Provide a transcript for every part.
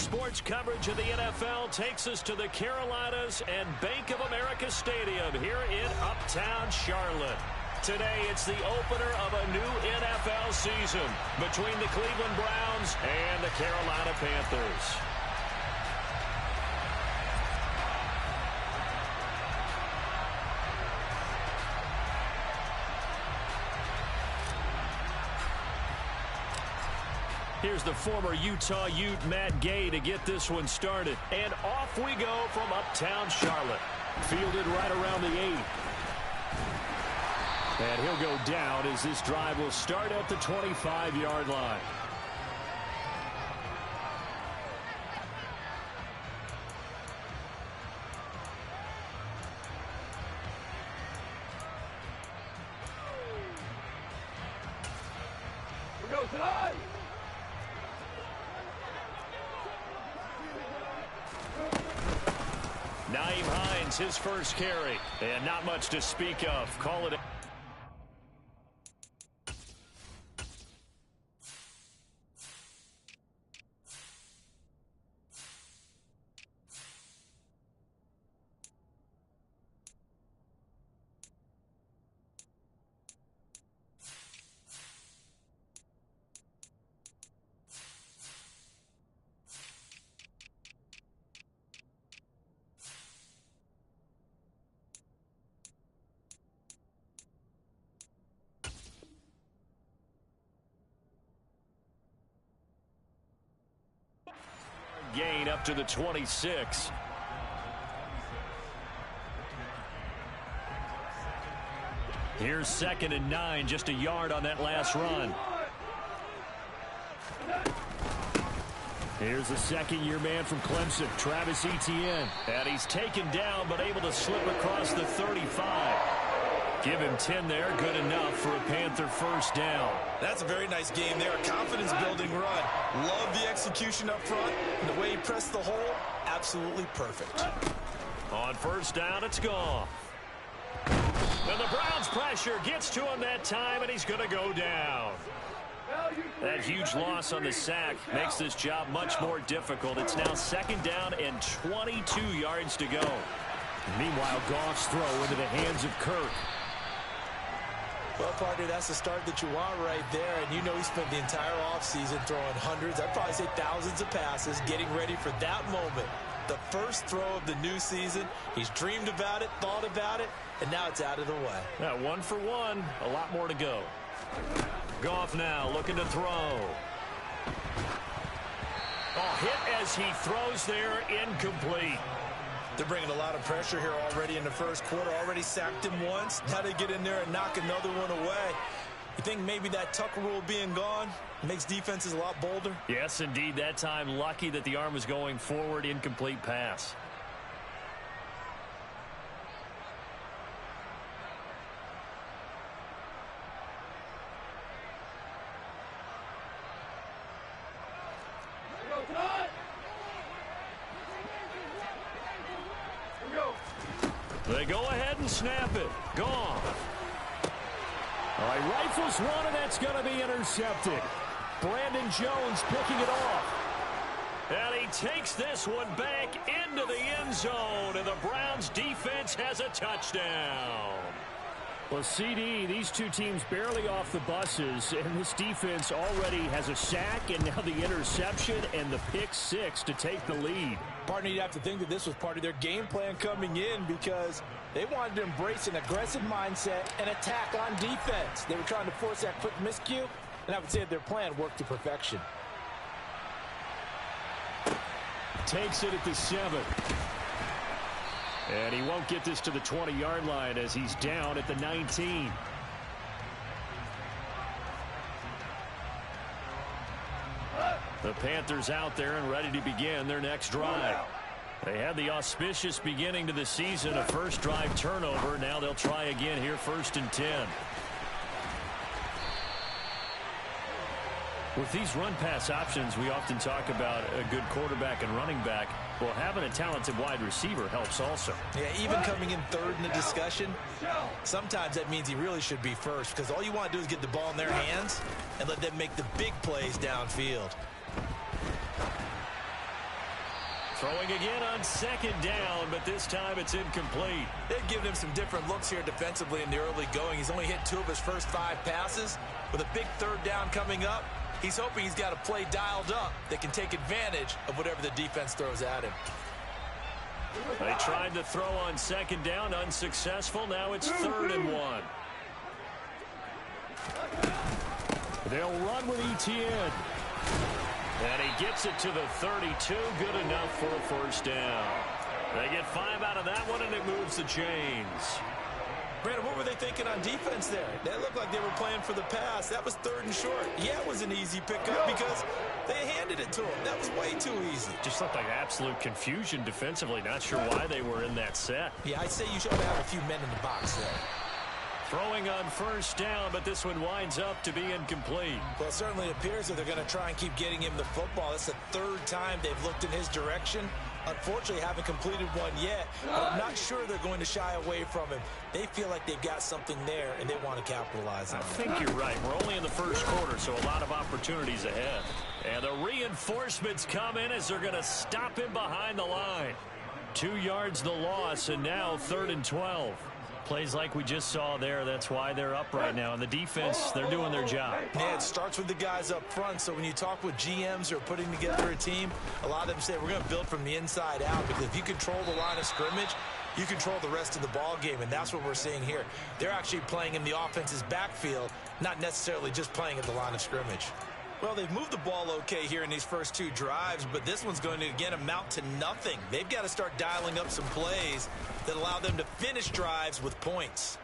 sports coverage of the NFL takes us to the Carolinas and Bank of America Stadium here in Uptown Charlotte. Today, it's the opener of a new NFL season between the Cleveland Browns and the Carolina Panthers. Here's the former Utah Ute, Matt Gay, to get this one started. And off we go from Uptown Charlotte. Fielded right around the 8. And he'll go down as this drive will start at the 25-yard line. We go tonight! Nyheim Hines, his first carry. And not much to speak of. Call it a... gain up to the 26. Here's 2nd and 9, just a yard on that last run. Here's the second-year man from Clemson, Travis Etienne. And he's taken down, but able to slip across the 35. Give him 10 there, good enough for a Panther first down. That's a very nice game there, a confidence-building run. Love the execution up front, and the way he pressed the hole, absolutely perfect. On first down, it's gone. And the Browns' pressure gets to him that time, and he's going to go down. That huge loss on the sack makes this job much more difficult. It's now 2nd down and 22 yards to go. Meanwhile, Goff's throw into the hands of Kirk. Well, partner, that's the start that you want right there, and you know he spent the entire offseason throwing hundreds, I'd probably say thousands of passes, getting ready for that moment. The first throw of the new season. He's dreamed about it, thought about it, and now it's out of the way. Yeah, 1 for 1, a lot more to go. Goff now looking to throw. Oh, hit as he throws there, incomplete. They're bringing a lot of pressure here already in the first quarter. Already sacked him once. Now they get in there and knock another one away. You think maybe that Tucker rule being gone makes defenses a lot bolder? Yes, indeed. That time, lucky that the arm was going forward. Incomplete pass. They go ahead and snap it. Gone. All right, rifles one, and that's going to be intercepted. Brandon Jones picking it off. And he takes this one back into the end zone, and the Browns defense has a touchdown. Well, CD, these two teams barely off the buses, and this defense already has a sack and now the interception and the pick 6 to take the lead. Partner, you'd have to think that this was part of their game plan coming in because they wanted to embrace an aggressive mindset and attack on defense. They were trying to force that quick miscue, and I would say that their plan worked to perfection. Takes it at the 7. And he won't get this to the 20-yard line as he's down at the 19. The Panthers out there and ready to begin their next drive. They had the auspicious beginning to the season, a first drive turnover. Now they'll try again here, 1st and 10. With these run-pass options, we often talk about a good quarterback and running back. Well, having a talented wide receiver helps also. Yeah, even coming in 3rd in the discussion, sometimes that means he really should be first because all you want to do is get the ball in their hands and let them make the big plays downfield. Throwing again on second down, but this time it's incomplete. They've given him some different looks here defensively in the early going. He's only hit 2 of his first 5 passes. With a big third down coming up, he's hoping he's got a play dialed up that can take advantage of whatever the defense throws at him. They tried to throw on second down, unsuccessful. Now it's 3rd and 1. They'll run with Etienne. And he gets it to the 32. Good enough for a first down. They get 5 out of that one, and it moves the chains. Brandon, what were they thinking on defense there? They looked like they were playing for the pass. That was 3rd and short. Yeah, it was an easy pickup because they handed it to him. That was way too easy. Just looked like absolute confusion defensively. Not sure why they were in that set. Yeah, I'd say you should have a few men in the box there. Throwing on first down, but this one winds up to be incomplete. Well, it certainly appears that they're going to try and keep getting him the football. That's the 3rd time they've looked in his direction. Unfortunately, haven't completed one yet, but I'm not sure they're going to shy away from him. They feel like they've got something there, and they want to capitalize on it. I think you're right. We're only in the first quarter, so a lot of opportunities ahead. And the reinforcements come in as they're going to stop him behind the line. 2 yards the loss, and now 3rd and 12. Plays like we just saw there. That's why they're up right now. And the defense, they're doing their job. Yeah, it starts with the guys up front. So when you talk with GMs who are putting together a team, a lot of them say we're going to build from the inside out, because if you control the line of scrimmage, you control the rest of the ball game, and that's what we're seeing here. They're actually playing in the offense's backfield, not necessarily just playing at the line of scrimmage. Well, they've moved the ball okay here in these first 2 drives, but this one's going to, again, amount to nothing. They've got to start dialing up some plays that allow them to finish drives with points.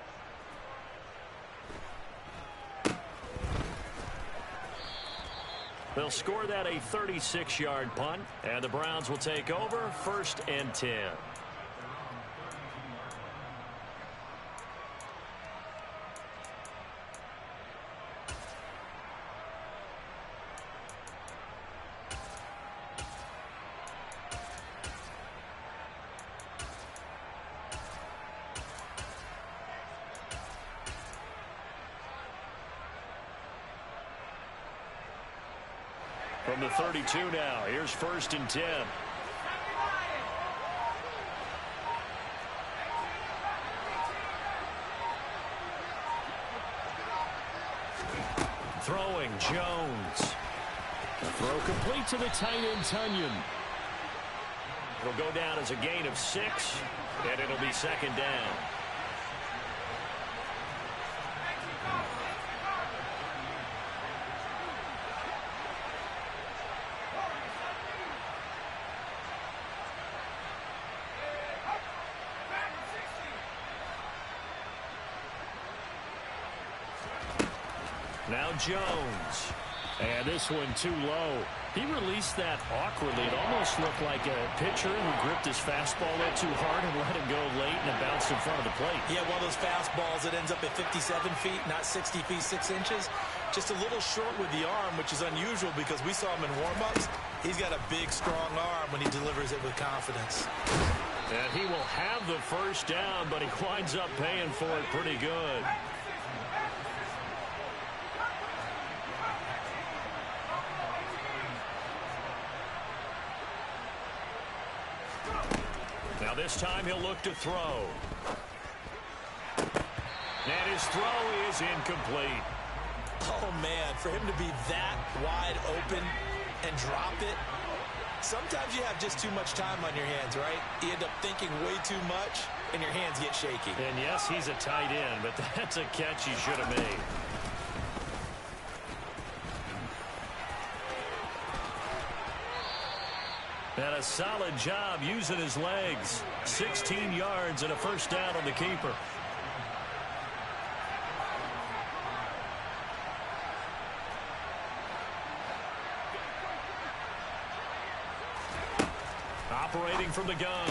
They'll score that a 36-yard punt, and the Browns will take over 1st and 10. From the 32 now, here's 1st and 10. Throwing, Jones. The throw complete to the tight end, Tunyon. It'll go down as a gain of 6, and it'll be 2nd down. Now Jones. And this one too low. He released that awkwardly. It almost looked like a pitcher who gripped his fastball a little too hard and let it go late, and it bounced in front of the plate. Yeah, one of those fastballs that ends up at 57 feet, not 60 feet, 6 inches. Just a little short with the arm, which is unusual because we saw him in warm-ups. He's got a big, strong arm when he delivers it with confidence. And he will have the first down, but he winds up paying for it pretty good. Now this time he'll look to throw. And his throw is incomplete. Oh, man, for him to be that wide open and drop it. Sometimes you have just too much time on your hands, right? You end up thinking way too much, and your hands get shaky. And yes, he's a tight end, but that's a catch he should have made. And a solid job using his legs. 16 yards and a first down on the keeper. Operating from the gun,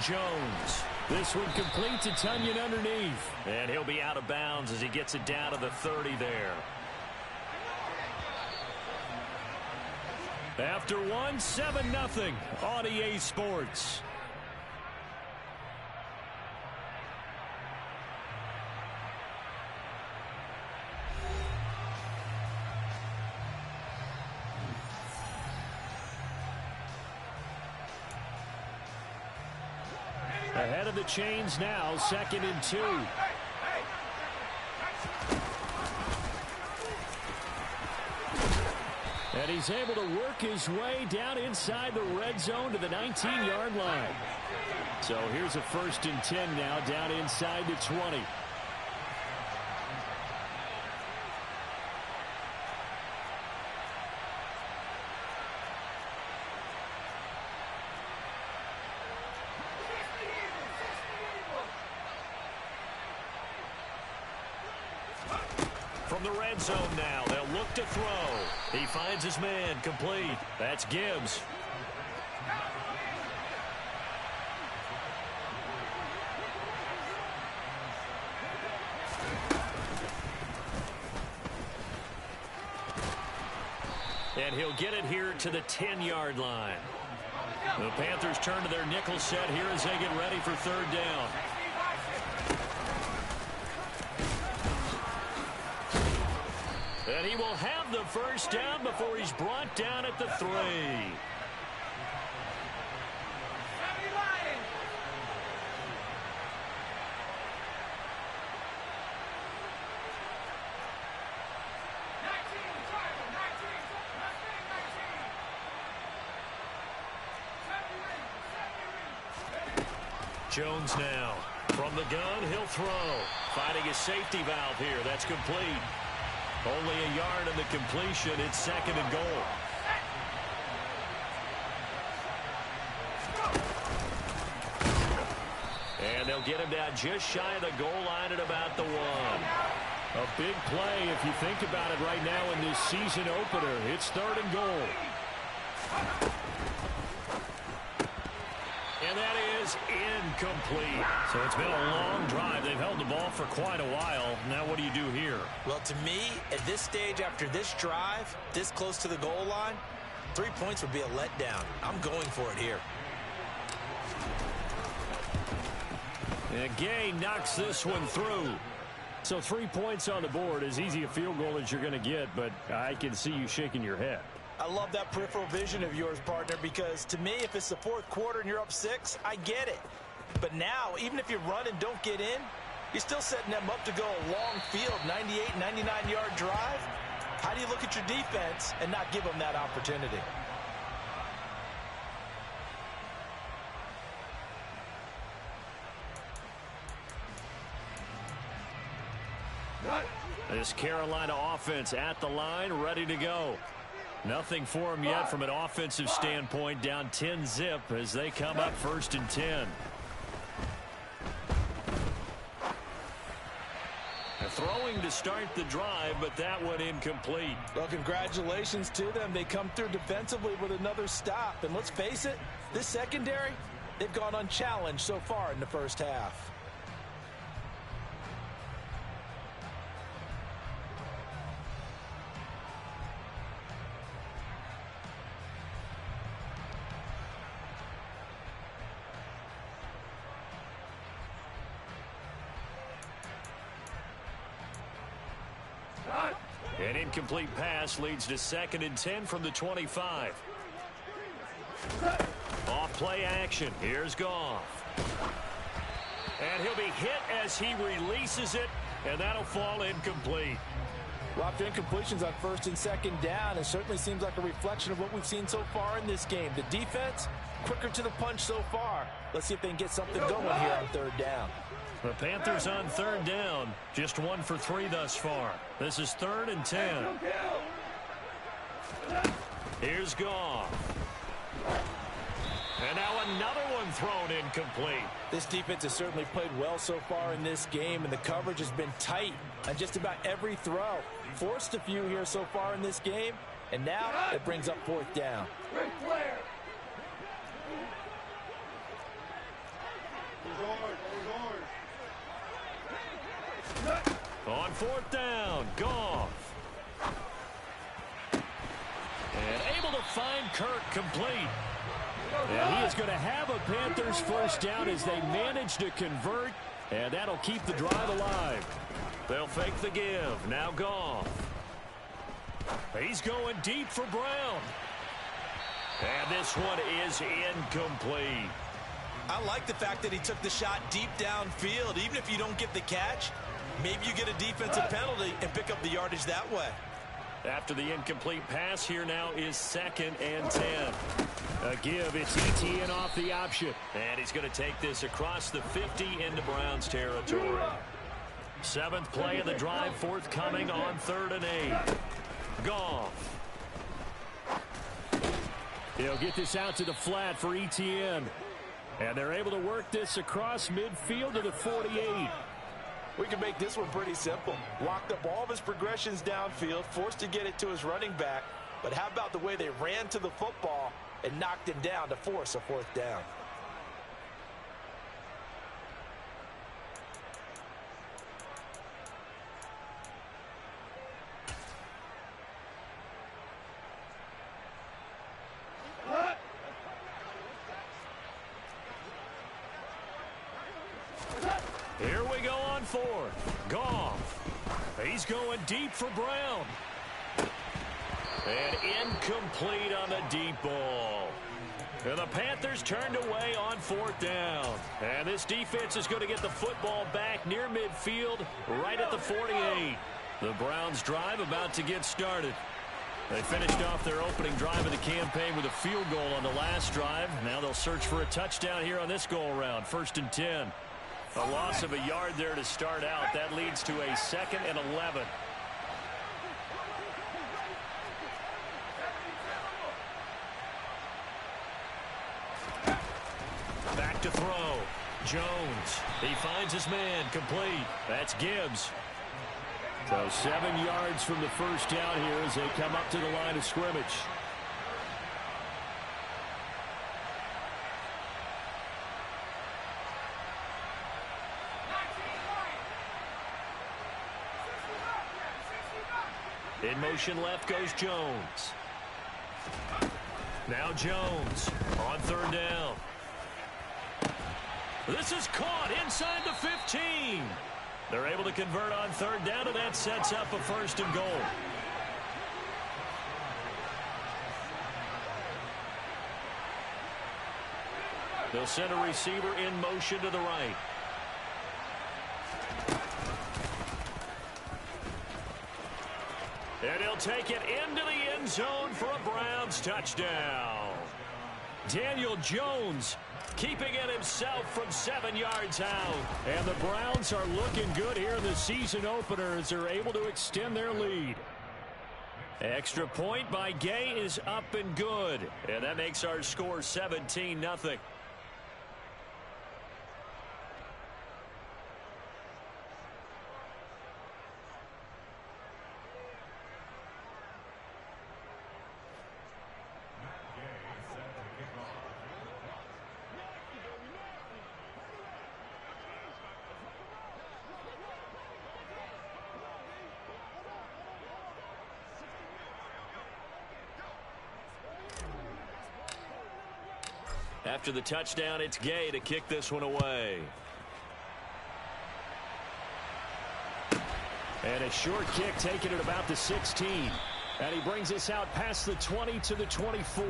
Jones. This one complete to Tunyon underneath. And he'll be out of bounds as he gets it down to the 30 there. After one, 7-0 on EA Sports. Ahead of the chains now, 2nd and 2. And he's able to work his way down inside the red zone to the 19-yard line. So here's a 1st and 10 now, down inside the 20. From the red zone now, they'll look to throw. He finds his man, complete. That's Gibbs. And he'll get it here to the 10-yard line. The Panthers turn to their nickel set here as they get ready for 3rd down. And he will have the 1st down before he's brought down at the 3. Jones now. From the gun, he'll throw. Finding a safety valve here. That's complete. Only a yard in the completion. It's 2nd and goal. And they'll get him down just shy of the goal line at about the 1. A big play if you think about it right now in this season opener. It's 3rd and goal. And that is incomplete. So it's been a long drive. They've held the ball for quite a while. Now what do you do here? Well, to me, at this stage after this drive, this close to the goal line, 3 points would be a letdown. I'm going for it here. And Gay knocks this one through. So 3 points on the board, as easy a field goal as you're going to get, but I can see you shaking your head. I love that peripheral vision of yours, partner, because to me, if it's the 4th quarter and you're up 6, I get it. But now, even if you run and don't get in, you're still setting them up to go a long field, 98, 99-yard drive. How do you look at your defense and not give them that opportunity? This Carolina offense at the line, ready to go. Nothing for them yet from an offensive standpoint, down 10-zip as they come up 1st and 10. Throwing to start the drive, but that one incomplete. Well, congratulations to them. They come through defensively with another stop. And let's face it, this secondary, they've gone unchallenged so far in the 1st half. An incomplete pass leads to 2nd and 10 from the 25. Off play action. Here's Goff. And he'll be hit as he releases it, and that'll fall incomplete. Well, after incompletions on 1st and 2nd down, it certainly seems like a reflection of what we've seen so far in this game. The defense, quicker to the punch so far. Let's see if they can get something going here on 3rd down. The Panthers on 3rd down, just 1 for 3 thus far. This is 3rd and 10. Here's Goff. And now another one thrown incomplete. This defense has certainly played well so far in this game, and the coverage has been tight on just about every throw. Forced a few here so far in this game, and now it brings up 4th down. On 4th down, Goff. And able to find Kirk complete. And he is going to have a Panthers 1st down as they manage to convert, and that'll keep the drive alive. They'll fake the give. Now Goff. He's going deep for Brown. And this one is incomplete. I like the fact that he took the shot deep downfield. Even if you don't get the catch, maybe you get a defensive penalty and pick up the yardage that way. After the incomplete pass, here now is 2nd and 10. A give, it's ETN off the option. And he's going to take this across the 50 into Browns territory. 7th play of the drive forthcoming on 3rd and 8. Goff. He'll get this out to the flat for ETN. And they're able to work this across midfield to the 48. We can make this one pretty simple. Locked up all of his progressions downfield, forced to get it to his running back. But how about the way they ran to the football and knocked him down to force a 4th down? Here we go on 4th. Goff. He's going deep for Brown. And incomplete on the deep ball. And the Panthers turned away on 4th down. And this defense is going to get the football back near midfield, right at the 48. The Browns drive about to get started. They finished off their opening drive of the campaign with a field goal on the last drive. Now they'll search for a touchdown here on this go-around. 1st and 10. A loss of a yard there to start out. That leads to a 2nd and 11. Back to throw. Jones. He finds his man. Complete. That's Gibbs. So 7 yards from the first down here as they come up to the line of scrimmage. In motion left goes Jones. Now Jones on 3rd down. This is caught inside the 15. They're able to convert on 3rd down, and that sets up a 1st and goal. They'll send a receiver in motion to the right. And he'll take it into the end zone for a Browns touchdown. Daniel Jones keeping it himself from 7 yards out. And the Browns are looking good here in the season opener as they're able to extend their lead. Extra point by Gay is up and good. And that makes our score 17-0. After the touchdown, it's Gay to kick this one away. And a short kick taken at about the 16. And he brings us out past the 20 to the 24.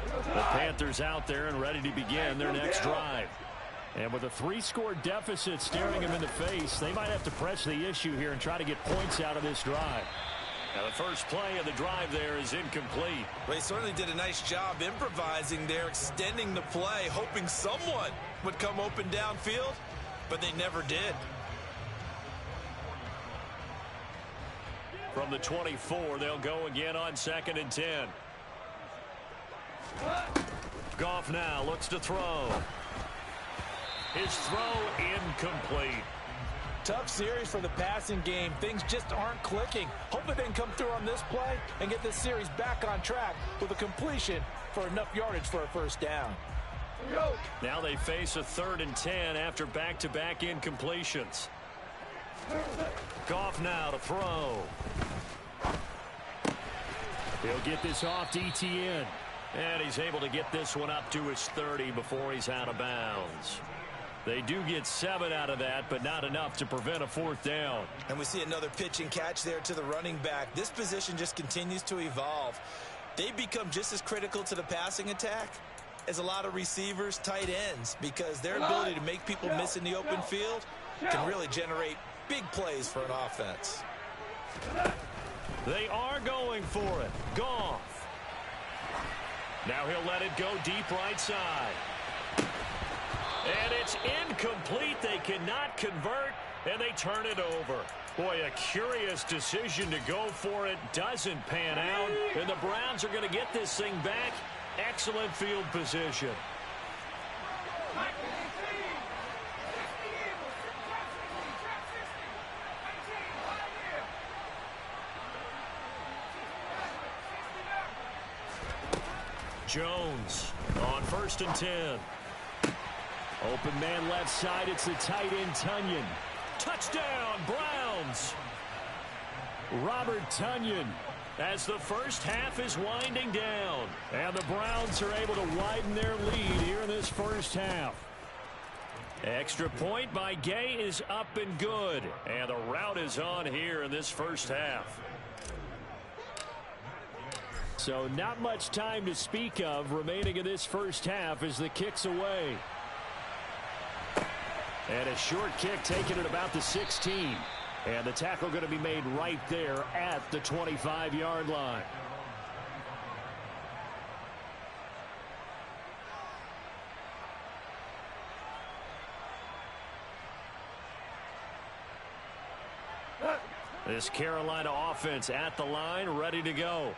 The Panthers out there and ready to begin their next drive. And with a 3-score deficit staring them in the face, they might have to press the issue here and try to get points out of this drive. Now the first play of the drive there is incomplete. Well, he certainly did a nice job improvising there, extending the play, hoping someone would come open downfield, but they never did. From the 24, they'll go again on 2nd and 10. Goff now looks to throw. His throw incomplete. Tough series for the passing game. Things just aren't clicking. Hopefully they can come through on this play and get this series back on track with a completion for enough yardage for a 1st down. Now they face a 3rd and 10 after back-to-back incompletions. Goff now to throw. He'll get this off to ETN. And he's able to get this one up to his 30 before he's out of bounds. They do get 7 out of that, but not enough to prevent a 4th down. And we see another pitch and catch there to the running back. This position just continues to evolve. They become just as critical to the passing attack as a lot of receivers, tight ends, because their ability to make people miss in the open field can really generate big plays for an offense. They are going for it. Goff. Now he'll let it go deep right side. And it's incomplete. They cannot convert, and they turn it over. Boy, a curious decision to go for it. Doesn't pan out, and the Browns are going to get this thing back. Excellent field position. Jones on 1st and 10. Open man left side. It's the tight end Tunyon. Touchdown, Browns. Robert Tunyon as the first half is winding down. And the Browns are able to widen their lead here in this first half. Extra point by Gay is up and good. And the route is on here in this first half. So not much time to speak of remaining in this first half as the kick's away. And a short kick taken at about the 16. And the tackle going to be made right there at the 25-yard line. This Carolina offense at the line, ready to go.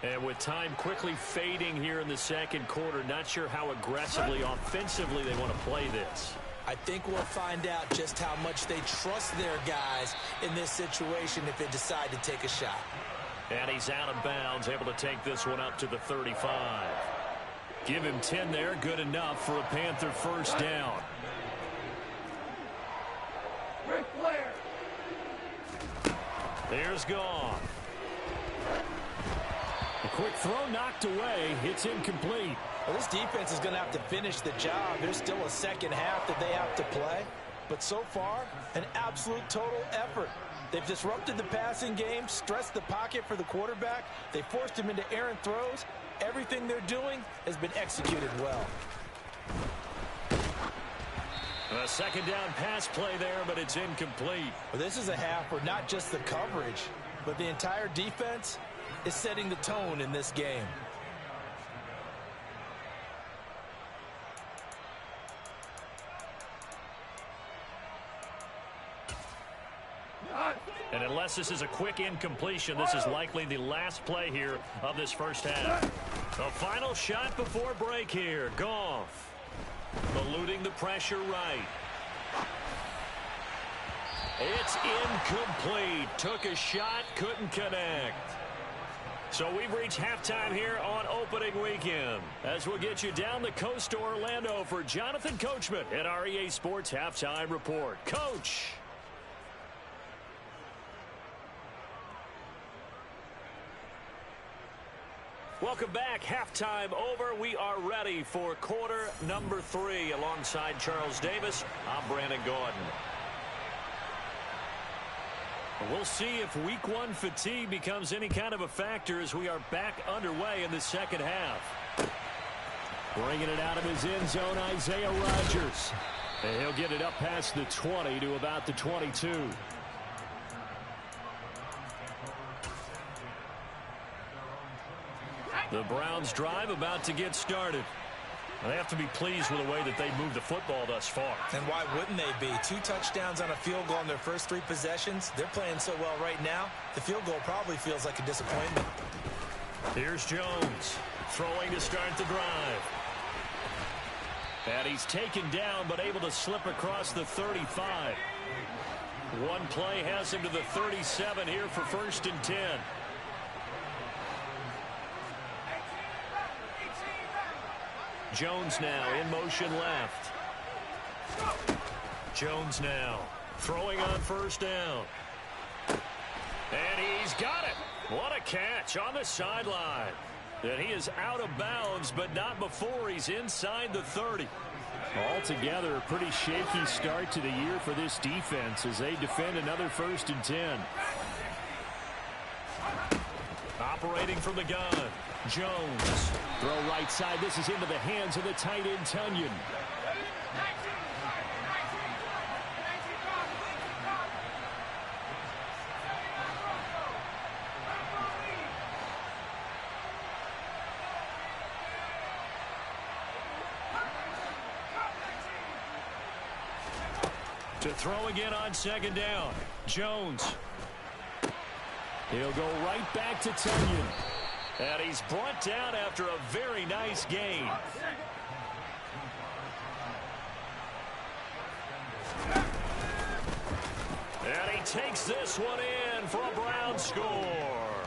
And with time quickly fading here in the second quarter, not sure how aggressively, offensively they want to play this. I think we'll find out just how much they trust their guys in this situation if they decide to take a shot. And he's out of bounds, able to take this one up to the 35. Give him 10 there, good enough for a Panther first down. There's Goff. A quick throw knocked away. It's incomplete. Well, this defense is going to have to finish the job. There's still a second half that they have to play. But so far, an absolute total effort. They've disrupted the passing game, stressed the pocket for the quarterback. They forced him into errant throws. Everything they're doing has been executed well. A second down pass play there, but it's incomplete. Well, this is a half where not just the coverage, but the entire defense is setting the tone in this game. And unless this is a quick incompletion, this is likely the last play here of this first half. The final shot before break here. Goff eluding the pressure right. It's incomplete. Took a shot, couldn't connect. So we've reached halftime here on opening weekend. As we'll get you down the coast to Orlando for Jonathan Coachman at our EA Sports Halftime Report. Coach. Welcome back. Halftime over. We are ready for quarter number 3 alongside Charles Davis. I'm Brandon Gordon. We'll see if week 1 fatigue becomes any kind of a factor as we are back underway in the second half. Bringing it out of his end zone, Isaiah Rodgers. And he'll get it up past the 20 to about the 22. The Browns drive about to get started. They have to be pleased with the way that they moved the football thus far. And why wouldn't they be? 2 touchdowns on a field goal in their first 3 possessions. They're playing so well right now, the field goal probably feels like a disappointment. Here's Jones throwing to start the drive. And he's taken down but able to slip across the 35. One play has him to the 37 here for 1st and 10. Jones now in motion left. Jones now throwing on 1st down. And he's got it. What a catch on the sideline. And he is out of bounds, but not before he's inside the 30. Altogether, a pretty shaky start to the year for this defense as they defend another 1st and 10. Operating from the gun, Jones. Throw right side. This is into the hands of the tight end, Tunyon. To throw again on 2nd down. Jones. He'll go right back to Tunyon. And he's brought down after a very nice gain. And he takes this one in for a Brown score.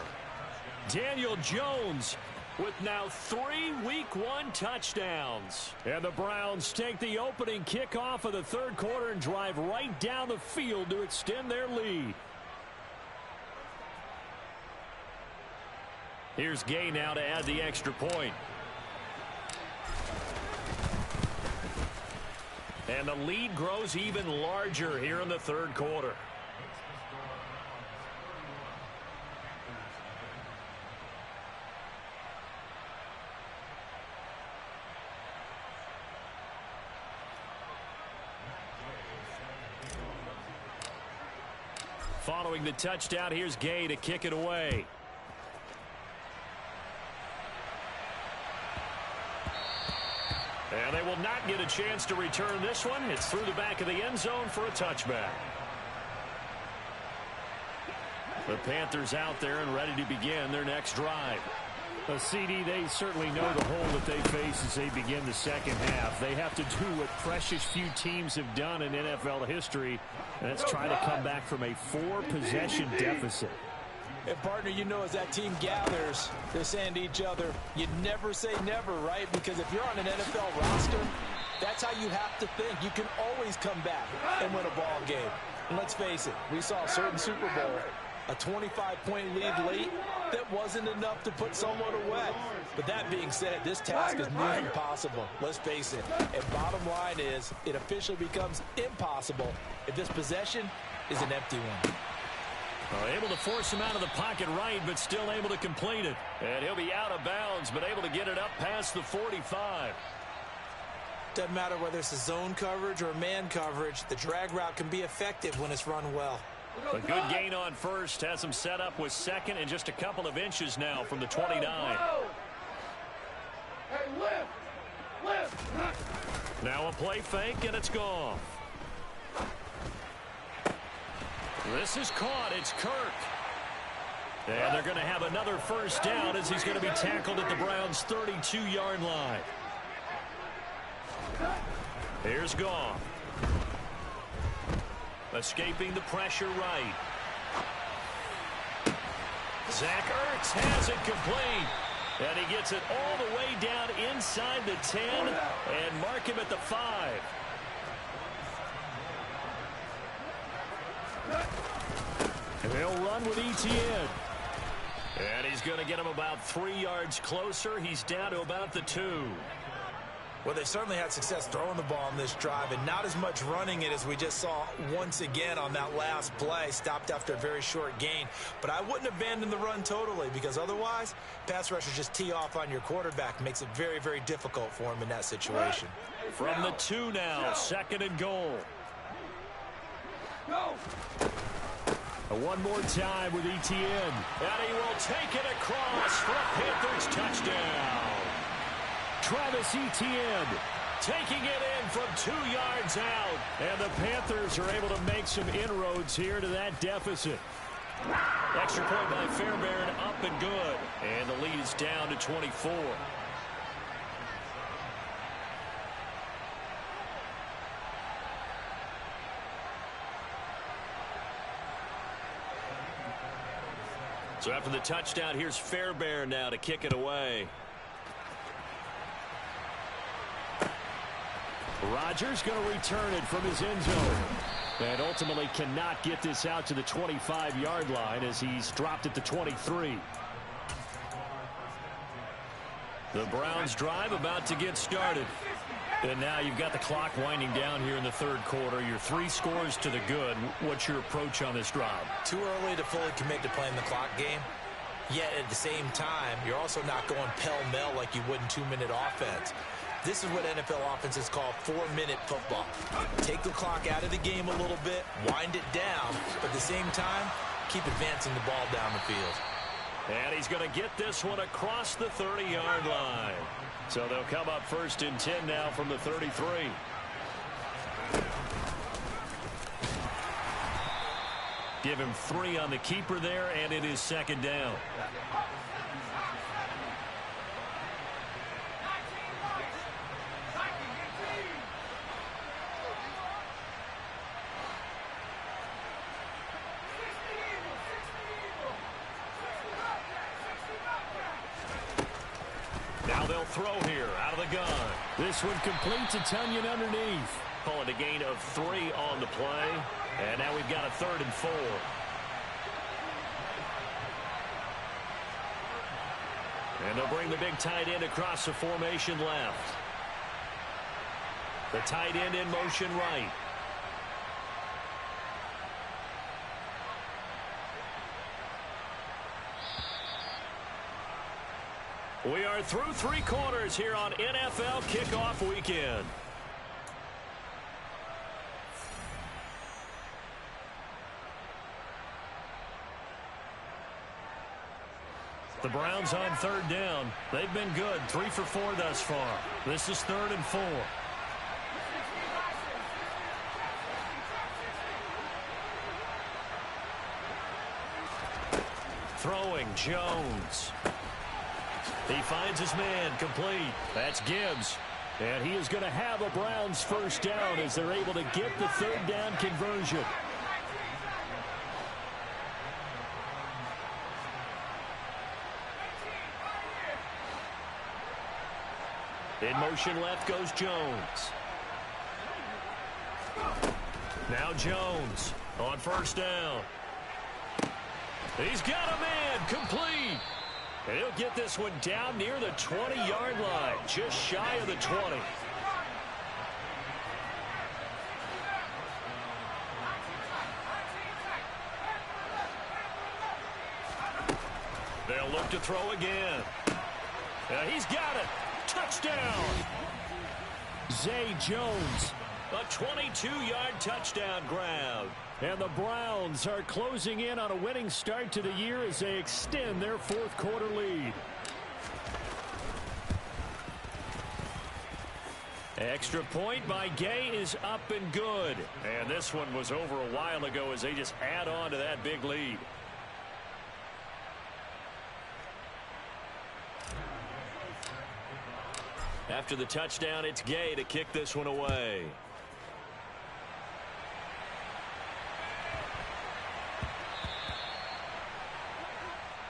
Daniel Jones with now 3 Week 1 touchdowns. And the Browns take the opening kickoff of the 3rd quarter and drive right down the field to extend their lead. Here's Gay now to add the extra point. And the lead grows even larger here in the 3rd quarter. Following the touchdown, here's Gay to kick it away. And they will not get a chance to return this one. It's through the back of the end zone for a touchback. The Panthers out there and ready to begin their next drive. A CD, they certainly know the hole that they face as they begin the 2nd half. They have to do what precious few teams have done in NFL history, and that's try to come back from a 4-possession deficit. And, partner, you know, as that team gathers, they're saying to each other, you never say never, right? Because if you're on an NFL roster, that's how you have to think. You can always come back and win a ball game. And let's face it, we saw a certain Super Bowl, a 25-point lead late, that wasn't enough to put someone away. But that being said, this task is nearly impossible. Let's face it. And bottom line is, it officially becomes impossible if this possession is an empty one. Able to force him out of the pocket right, but still able to complete it. And he'll be out of bounds, but able to get it up past the 45. Doesn't matter whether it's a zone coverage or man coverage, the drag route can be effective when it's run well. A good gain on 1st, has him set up with 2nd and just a couple of inches now from the 29. Hey, lift! Now a play fake, and it's gone. This is caught. It's Kirk. And they're going to have another 1st down as he's going to be tackled at the Browns' 32-yard line. Here's Goff. Escaping the pressure right. Zach Ertz has it complete. And he gets it all the way down inside the 10 and mark him at the 5. And they'll run with Etienne. And he's going to get him about 3 yards closer. He's down to about the 2. Well, they certainly had success throwing the ball in this drive, and not as much running it as we just saw once again on that last play. Stopped after a very short gain. But I wouldn't abandon the run totally, because otherwise, pass rushers just tee off on your quarterback. Makes it very, very difficult for him in that situation. From the 2 now, 2nd and goal. One more time with Etienne. And he will take it across for a Panthers touchdown. Travis Etienne taking it in from 2 yards out. And the Panthers are able to make some inroads here to that deficit. Extra point by Fairbairn, up and good. And the lead is down to 24. So after the touchdown, here's Fairbairn now to kick it away. Rodgers going to return it from his end zone. And ultimately cannot get this out to the 25-yard line as he's dropped at the 23. The Browns drive about to get started. And now you've got the clock winding down here in the third quarter. You're 3 scores to the good. What's your approach on this drive? Too early to fully commit to playing the clock game. Yet at the same time, you're also not going pell-mell like you would in 2-minute offense. This is what NFL offenses call 4-minute football. Take the clock out of the game a little bit, wind it down, but at the same time, keep advancing the ball down the field. And he's going to get this one across the 30-yard line. So they'll come up 1st and 10 now from the 33. Give him 3 on the keeper there, and it is 2nd down. Now they'll throw here out of the gun. This one completes. A Tunyon underneath. Call it a gain of 3 on the play. And now we've got a 3rd and 4. And they'll bring the big tight end across the formation left. The tight end in motion right. We are through 3 quarters here on NFL Kickoff Weekend. The Browns on 3rd down. They've been good. 3 for 4 thus far. This is 3rd and 4. Throwing Jones. He finds his man complete. That's Gibbs. And he is going to have a Browns 1st down as they're able to get the 3rd down conversion. In motion left goes Jones. Now Jones on 1st down. He's got a man complete. And he'll get this one down near the 20-yard line, just shy of the 20. They'll look to throw again. He's got it. Touchdown. Zay Jones, a 22-yard touchdown grab. And the Browns are closing in on a winning start to the year as they extend their 4th quarter lead. Extra point by Gay is up and good. And this one was over a while ago as they just add on to that big lead. After the touchdown, it's Gay to kick this one away.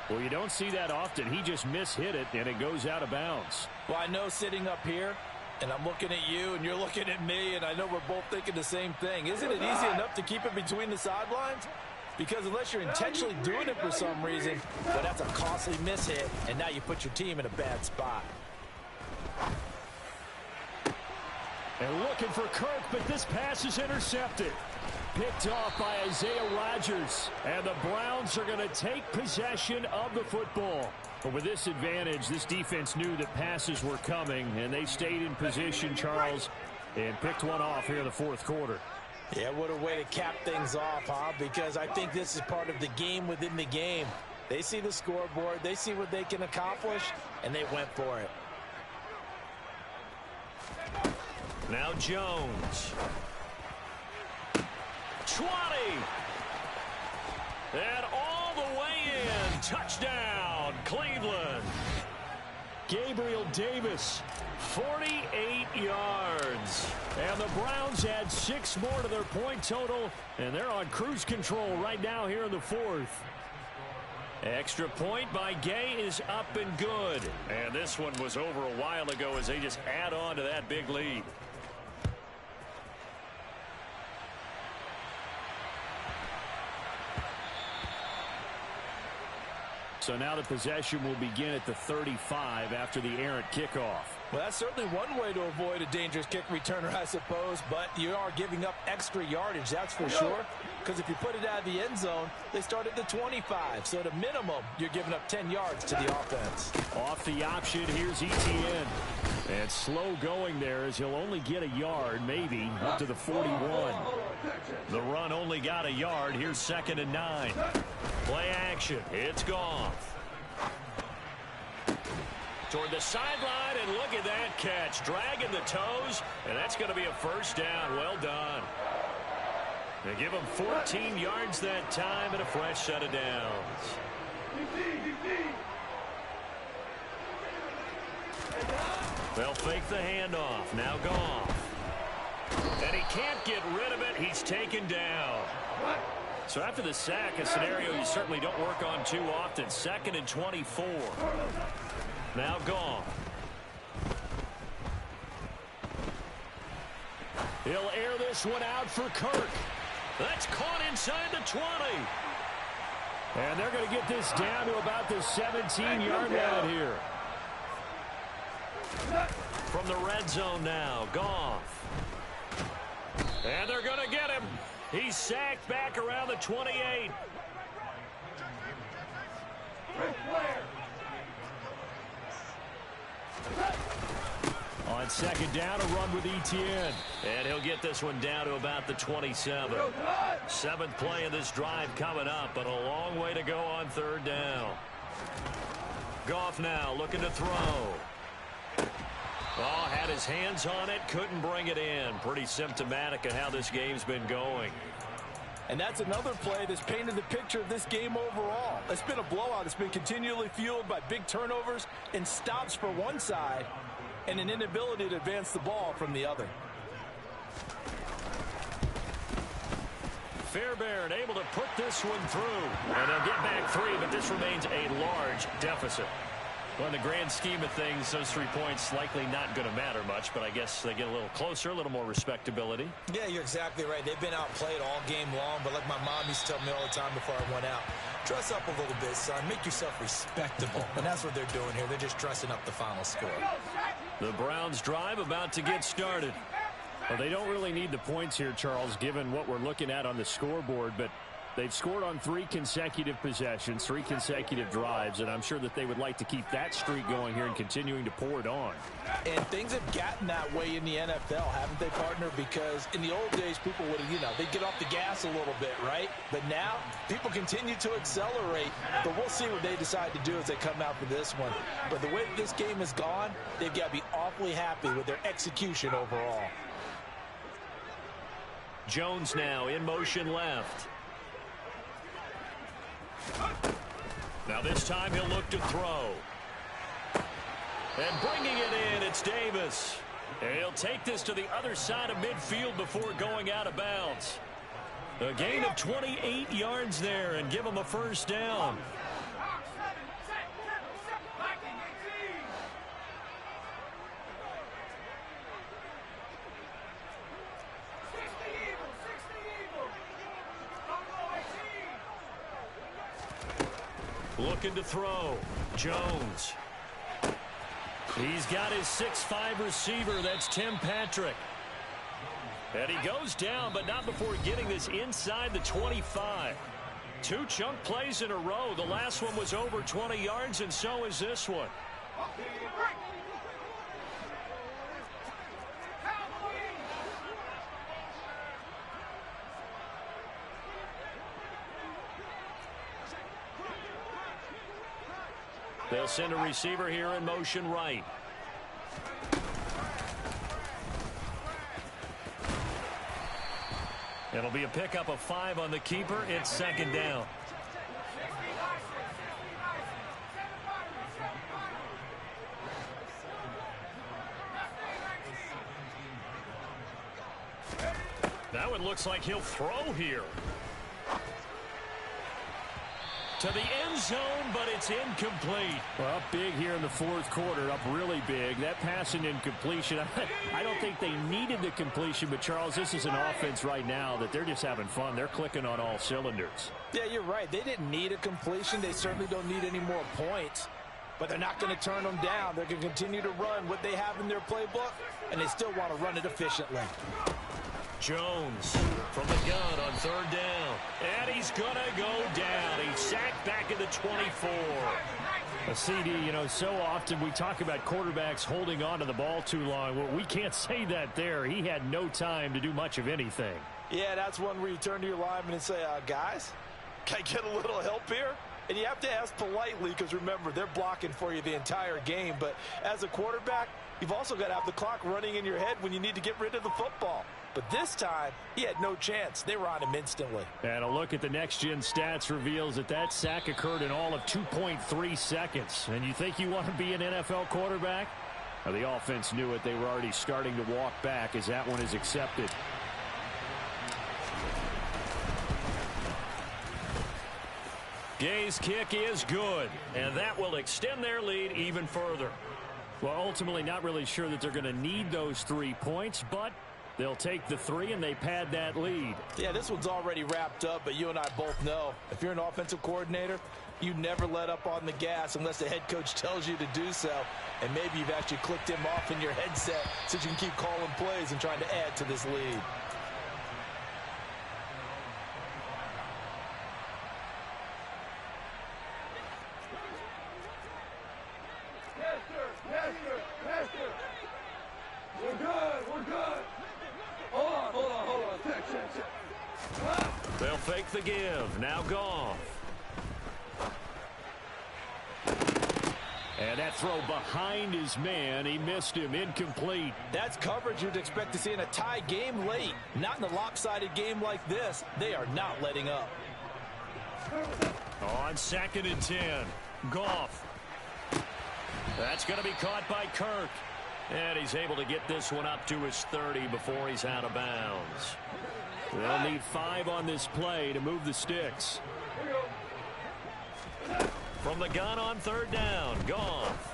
Well, you don't see that often. He just mishit it, and it goes out of bounds. Well, I know sitting up here, and I'm looking at you, and you're looking at me, and I know we're both thinking the same thing. Isn't it easy enough to keep it between the sidelines? Because unless you're intentionally doing it for some reason, well, that's a costly mishit, and now you put your team in a bad spot. And looking for Kirk, but this pass is intercepted. Picked off by Isaiah Rodgers. And the Browns are going to take possession of the football. But with this advantage, this defense knew that passes were coming, and they stayed in position, Charles, and picked one off here in the 4th quarter. Yeah, what a way to cap things off, huh? Because I think this is part of the game within the game. They see the scoreboard, they see what they can accomplish, and they went for it. Now Jones. 20. And all the way in. Touchdown, Cleveland. Gabriel Davis, 48 yards. And the Browns add 6 more to their point total, and they're on cruise control right now here in the 4th. Extra point by Gay is up and good. And this one was over a while ago as they just add on to that big lead. So now the possession will begin at the 35 after the errant kickoff. Well, that's certainly one way to avoid a dangerous kick returner, I suppose, but you are giving up extra yardage, that's for sure, because if you put it out of the end zone, they start at the 25, so at a minimum, you're giving up 10 yards to the offense. Off the option, here's Etienne. And slow going there as he'll only get a yard, maybe, up to the 41. The run only got a yard. Here's 2nd and 9. Play action. It's Goff. Toward the sideline, and look at that catch. Dragging the toes, and that's going to be a first down. Well done. They give him 14 yards that time and a fresh set of downs. They'll fake the handoff. Now Goff. And he can't get rid of it. He's taken down. So after the sack, a scenario you certainly don't work on too often. 2nd and 24. Now Goff. He'll air this one out for Kirk. That's caught inside the 20. And they're going to get this down to about the 17-yard line here. From the red zone now, Goff. And they're going to get him. He's sacked back around the 28. On 2nd down, a run with Etienne. And he'll get this one down to about the 27. 7th play of this drive coming up, but a long way to go on 3rd down. Goff now looking to throw. Oh, had his hands on it, couldn't bring it in. Pretty symptomatic of how this game's been going. And that's another play that's painted the picture of this game overall. It's been a blowout. It's been continually fueled by big turnovers and stops for one side and an inability to advance the ball from the other. Fairbairn able to put this one through. And they'll get back 3, but this remains a large deficit. Well, in the grand scheme of things, those 3 points likely not going to matter much, but I guess they get a little closer, a little more respectability. Yeah, you're exactly right. They've been outplayed all game long, but like my mom used to tell me all the time before I went out, dress up a little bit, son. Make yourself respectable. And that's what they're doing here. They're just dressing up the final score. The Browns drive about to get started. Well, they don't really need the points here, Charles, given what we're looking at on the scoreboard, but they've scored on 3 consecutive possessions, 3 consecutive drives, and I'm sure that they would like to keep that streak going here and continuing to pour it on. And things have gotten that way in the NFL, haven't they, partner? Because in the old days, people would, they'd get off the gas a little bit, right? But now, people continue to accelerate. But we'll see what they decide to do as they come out for this one. But the way that this game has gone, they've got to be awfully happy with their execution overall. Jones now in motion left. Now this time he'll look to throw. And bringing it in, it's Davis. And he'll take this to the other side of midfield before going out of bounds. A gain of 28 yards there and give him a first down. Looking to throw. Jones. He's got his 6'5" receiver. That's Tim Patrick. And he goes down, but not before getting this inside the 25. 2 chunk plays in a row. The last one was over 20 yards, and so is this one. They'll send a receiver here in motion right. It'll be a pickup of 5 on the keeper. It's 2nd down. That one looks like he'll throw here. to the end zone, but it's incomplete. Well, up big here in the fourth quarter, up really big. That passing incompletion, I don't think they needed the completion, but Charles, this is an offense right now that they're just having fun. They're clicking on all cylinders. Yeah, you're right. They didn't need a completion. They certainly don't need any more points, but they're not going to turn them down. They're going to continue to run what they have in their playbook, and they still want to run it efficiently. Jones from the gun on third down. And he's going to go down. He's sacked back at the 24. A CD, you know, so often we talk about quarterbacks holding on to the ball too long. Well, we can't say that there. He had no time to do much of anything. Yeah, that's one where you turn to your lineman and say, guys, can I get a little help here? And you have to ask politely because, remember, they're blocking for you the entire game. But as a quarterback, you've also got to have the clock running in your head when you need to get rid of the football. But this time, he had no chance. They were on him instantly. And a look at the next-gen stats reveals that sack occurred in all of 2.3 seconds. And you think you want to be an NFL quarterback? Well, the offense knew it. They were already starting to walk back as that one is accepted. Gay's kick is good, and that will extend their lead even further. Well, ultimately, not really sure that they're going to need those 3 points, but they'll take the 3 and they pad that lead. Yeah, this one's already wrapped up, but you and I both know if you're an offensive coordinator, you never let up on the gas unless the head coach tells you to do so. And maybe you've actually clicked him off in your headset so you can keep calling plays and trying to add to this lead. They'll fake the give. Now Goff. And that throw behind his man. He missed him. Incomplete. That's coverage you'd expect to see in a tie game late. Not in a lopsided game like this. They are not letting up. On 2nd and 10. Goff. That's going to be caught by Kirk. And he's able to get this one up to his 30 before he's out of bounds. They'll need 5 on this play to move the sticks. From the gun on 3rd down. Goff.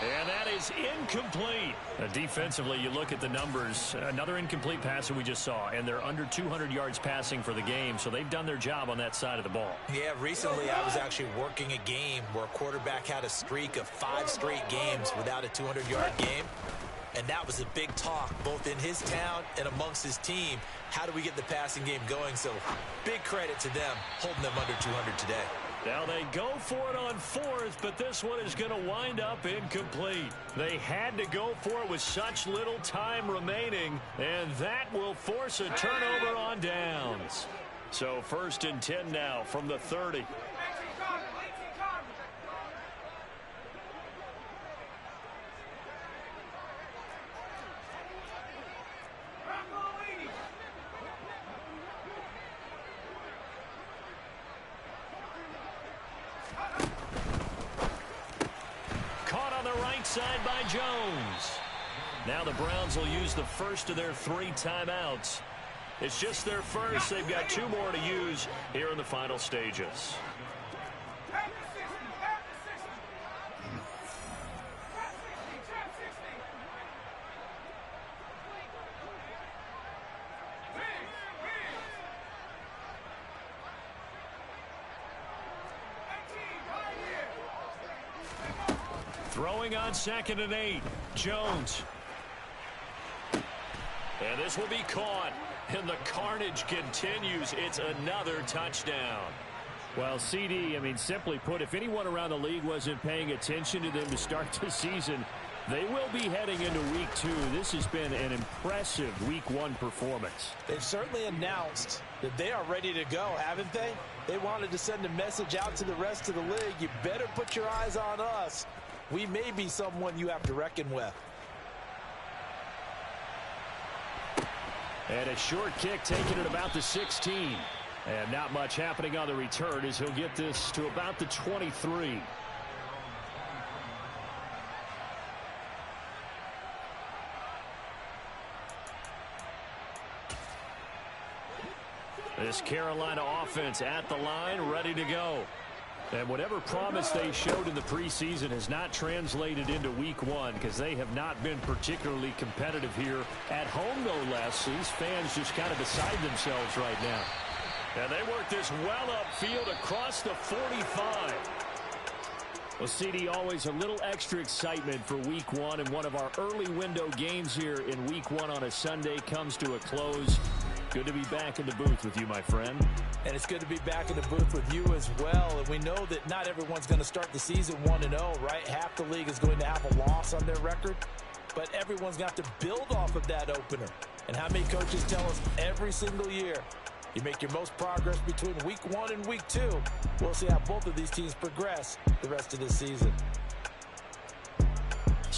And that is incomplete. Defensively, you look at the numbers. Another incomplete pass that we just saw, and they're under 200 yards passing for the game, so they've done their job on that side of the ball. Yeah, recently I was actually working a game where a quarterback had a streak of 5 straight games without a 200-yard game. And that was a big talk, both in his town and amongst his team. How do we get the passing game going? So big credit to them, holding them under 200 today. Now they go for it on 4th, but this one is going to wind up incomplete. They had to go for it with such little time remaining, and that will force a turnover on downs. So 1st and 10 now from the 30. Side by Jones. Now the Browns will use the first of their 3 timeouts. It's just their first. They've got 2 more to use here in the final stages. Throwing on 2nd and 8. Jones. And this will be caught. And the carnage continues. It's another touchdown. Well, CD, I mean, simply put, if anyone around the league wasn't paying attention to them to start the season, they will be heading into week 2. This has been an impressive week 1 performance. They've certainly announced that they are ready to go, haven't they? They wanted to send a message out to the rest of the league. You better put your eyes on us. We may be someone you have to reckon with. And a short kick taken at about the 16. And not much happening on the return as he'll get this to about the 23. This Carolina offense at the line, ready to go. And whatever promise they showed in the preseason has not translated into week one because they have not been particularly competitive here at home, no less. These fans just kind of beside themselves right now. And they work this well upfield across the 45. Well, CD, always a little extra excitement for week one, and one of our early window games here in week one on a Sunday comes to a close. Good to be back in the booth with you, my friend. And it's good to be back in the booth with you as well. And we know that not everyone's going to start the season 1-0, right? Half the league is going to have a loss on their record. But everyone's got to build off of that opener. And how many coaches tell us every single year, you make your most progress between week one and week two. We'll see how both of these teams progress the rest of this season.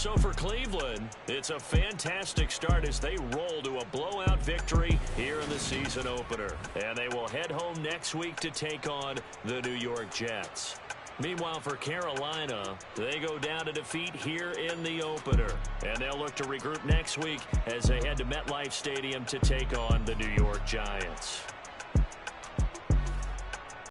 So for Cleveland, it's a fantastic start as they roll to a blowout victory here in the season opener. And they will head home next week to take on the New York Jets. Meanwhile, for Carolina, they go down to defeat here in the opener. And they'll look to regroup next week as they head to MetLife Stadium to take on the New York Giants.